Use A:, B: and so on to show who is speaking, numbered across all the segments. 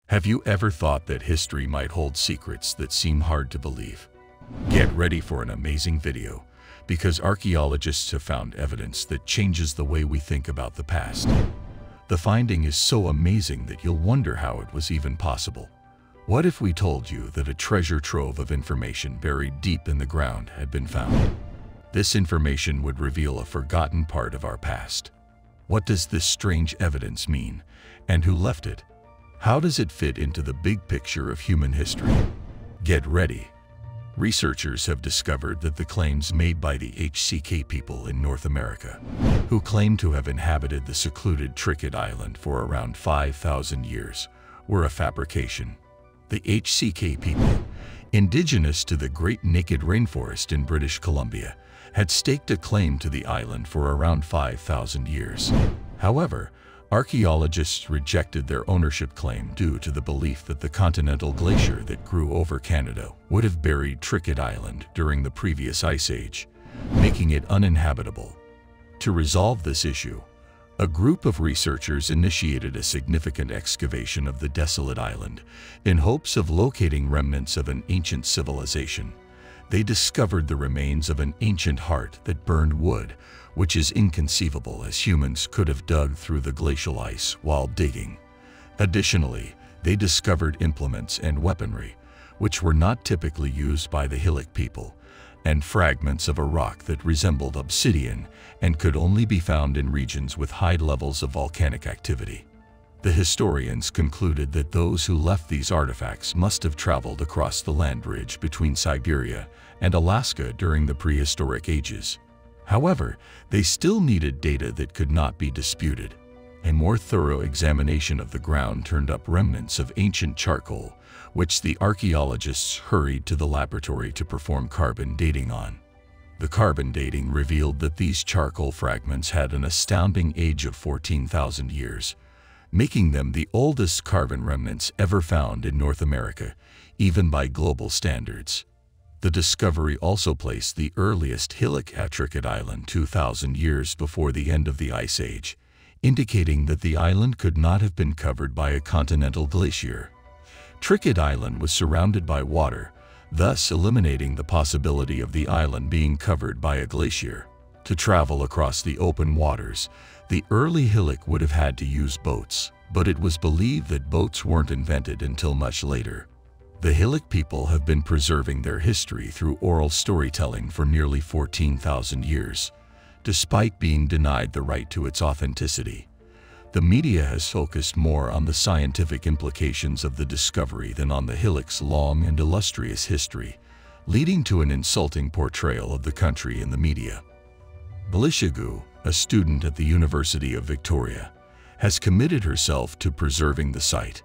A: Have you ever thought that history might hold secrets that seem hard to believe? Get ready for an amazing video, because archaeologists have found evidence that changes the way we think about the past. The finding is so amazing that you'll wonder how it was even possible. What if we told you that a treasure trove of information buried deep in the ground had been found? This information would reveal a forgotten part of our past. What does this strange evidence mean, and who left it? How does it fit into the big picture of human history? Get ready. Researchers have discovered that the claims made by the HCK people in North America, who claim to have inhabited the secluded Tricket Island for around 5,000 years, were a fabrication. The HCK people, indigenous to the Great Naked Rainforest in British Columbia, had staked a claim to the island for around 5,000 years. However, archaeologists rejected their ownership claim due to the belief that the continental glacier that grew over Canada would have buried Tricket Island during the previous ice age, making it uninhabitable. To resolve this issue, a group of researchers initiated a significant excavation of the desolate island in hopes of locating remnants of an ancient civilization. They discovered the remains of an ancient heart that burned wood, which is inconceivable, as humans could have dug through the glacial ice while digging. Additionally, they discovered implements and weaponry, which were not typically used by the Hillock people, and fragments of a rock that resembled obsidian and could only be found in regions with high levels of volcanic activity. The historians concluded that those who left these artifacts must have traveled across the land bridge between Siberia and Alaska during the prehistoric ages. However, they still needed data that could not be disputed. A more thorough examination of the ground turned up remnants of ancient charcoal, which the archaeologists hurried to the laboratory to perform carbon dating on. The carbon dating revealed that these charcoal fragments had an astounding age of 14,000 years, making them the oldest carbon remnants ever found in North America, even by global standards. The discovery also placed the earliest hillock at Tricket Island 2,000 years before the end of the Ice Age, indicating that the island could not have been covered by a continental glacier. Tricket Island was surrounded by water, thus eliminating the possibility of the island being covered by a glacier. To travel across the open waters, the early hillock would have had to use boats, but it was believed that boats weren't invented until much later. The Hillock people have been preserving their history through oral storytelling for nearly 14,000 years, despite being denied the right to its authenticity. The media has focused more on the scientific implications of the discovery than on the Hillock's long and illustrious history, leading to an insulting portrayal of the country in the media. Belishagu, a student at the University of Victoria, has committed herself to preserving the site.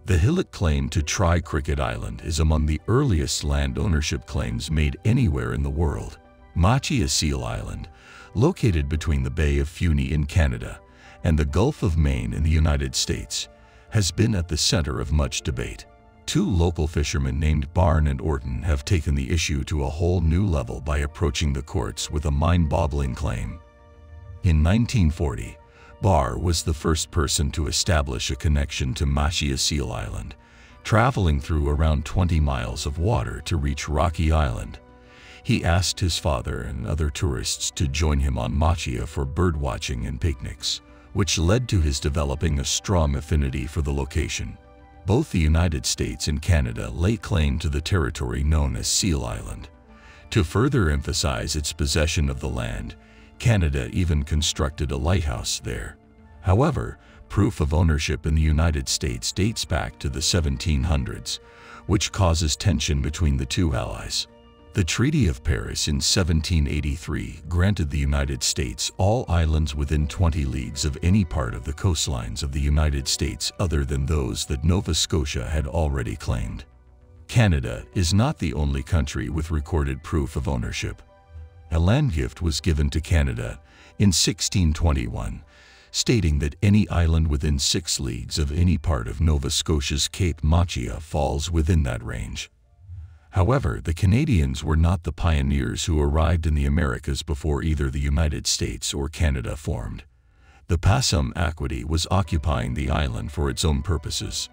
A: The Hillock claim to Tricket Island is among the earliest land ownership claims made anywhere in the world. Machia Seal Island, located between the Bay of Fundy in Canada and the Gulf of Maine in the United States, has been at the center of much debate. Two local fishermen named Barn and Orton have taken the issue to a whole new level by approaching the courts with a mind-boggling claim. In 1940, Barr was the first person to establish a connection to Machia Seal Island, traveling through around 20 miles of water to reach Rocky Island. He asked his father and other tourists to join him on Machia for birdwatching and picnics, which led to his developing a strong affinity for the location. Both the United States and Canada lay claim to the territory known as Seal Island. To further emphasize its possession of the land, Canada even constructed a lighthouse there. However, proof of ownership in the United States dates back to the 1700s, which causes tension between the two allies. The Treaty of Paris in 1783 granted the United States all islands within 20 leagues of any part of the coastlines of the United States other than those that Nova Scotia had already claimed. Canada is not the only country with recorded proof of ownership. A land gift was given to Canada in 1621, stating that any island within 6 leagues of any part of Nova Scotia's Cape Machia falls within that range. However, the Canadians were not the pioneers who arrived in the Americas before either the United States or Canada formed. The Passamaquoddy was occupying the island for its own purposes.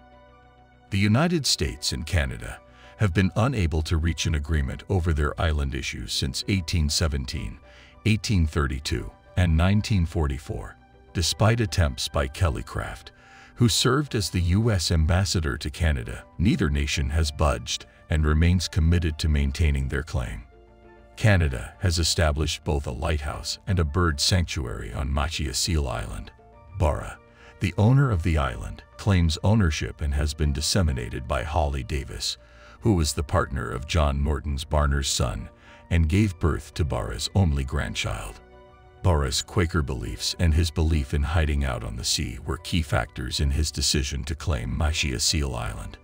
A: The United States and Canada have been unable to reach an agreement over their island issues since 1817, 1832, and 1944, despite attempts by Kellycraft, who served as the U.S. ambassador to Canada. Neither nation has budged and remains committed to maintaining their claim. Canada has established both a lighthouse and a bird sanctuary on Machia Seal Island. Barra, the owner of the island, claims ownership and has been disseminated by Holly Davis, who was the partner of John Norton's Barner's son and gave birth to Barra's only grandchild. Barra's Quaker beliefs and his belief in hiding out on the sea were key factors in his decision to claim Machia Seal Island.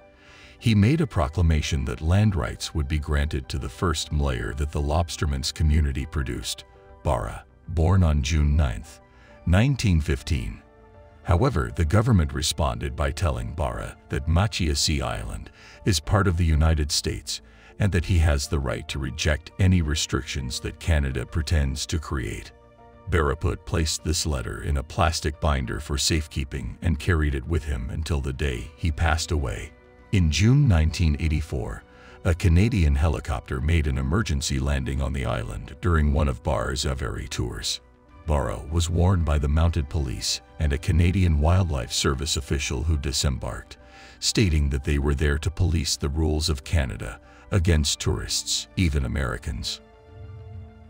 A: He made a proclamation that land rights would be granted to the first mlayer that the lobstermen's community produced, Barra, born on June 9, 1915. However, the government responded by telling Barra that Machia Sea Island is part of the United States and that he has the right to reject any restrictions that Canada pretends to create. Baraput placed this letter in a plastic binder for safekeeping and carried it with him until the day he passed away. In June 1984, a Canadian helicopter made an emergency landing on the island during one of Barra's aviary tours. Barra was warned by the mounted police and a Canadian Wildlife Service official who disembarked, stating that they were there to police the rules of Canada against tourists, even Americans.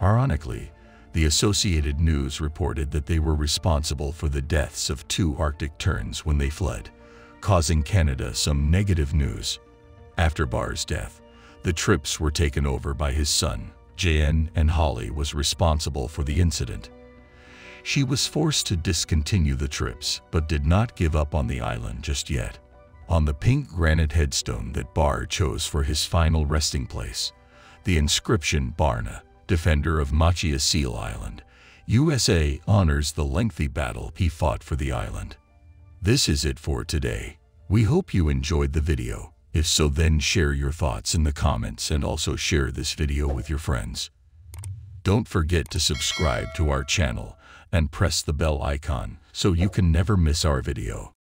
A: Ironically, the Associated News reported that they were responsible for the deaths of 2 Arctic terns when they fled, causing Canada some negative news. After Barra's death, the trips were taken over by his son, J.N., and Holly was responsible for the incident. She was forced to discontinue the trips, but did not give up on the island just yet. On the pink granite headstone that Barra chose for his final resting place, the inscription "Barna, Defender of Machia Seal Island, USA" honors the lengthy battle he fought for the island. This is it for today. We hope you enjoyed the video. If so, then share your thoughts in the comments and also share this video with your friends. Don't forget to subscribe to our channel and press the bell icon so you can never miss our video.